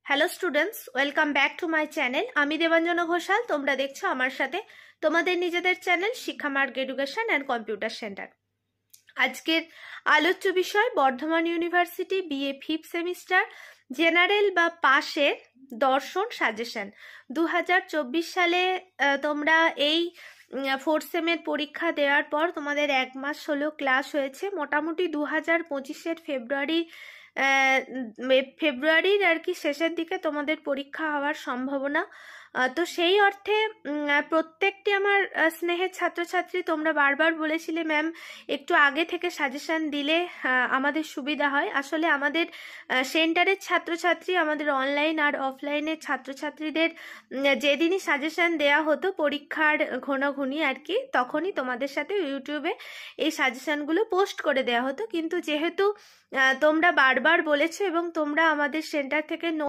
Hello students, welcome back to my channel. আমি দেবাঞ্জনা ঘোষাল। তোমরা দেখছো আমার সাথে তোমাদের নিজেদের channel Shikshamarg education and computer centre. আজকের আলোচ্য বিষয় Bardhaman university BA fifth semester general বা পাশের দর্শন সাজেশন 2024 সালে। তোমরা এই ফোর্থ সেমের পরীক্ষা দেওয়ার পর তোমাদের 1 মাস হলো ক্লাস হয়েছে। মোটামুটি 2025-এর ফেব্রুয়ারির আর কি শেষের দিকে তোমাদের পরীক্ষা হওয়ার সম্ভাবনা। তো সেই অর্থে প্রত্যেকটি আমার স্নেহের ছাত্রছাত্রী তোমরা বারবার বলেছিলে ম্যাম একটু আগে থেকে সাজেশন দিলে আমাদের সুবিধা হয়। আসলে আমাদের সেন্টারের ছাত্রছাত্রী, আমাদের অনলাইন আর অফলাইনের ছাত্রছাত্রীদের যেদিনই সাজেশন দেয়া হতো পরীক্ষার ঘনঘুনি আর কি, তখনই তোমাদের সাথে ইউটিউবে এই সাজেশনগুলো পোস্ট করে দেওয়া হতো। কিন্তু যেহেতু তোমরা বারবার বলেছো এবং তোমরা আমাদের সেন্টার থেকে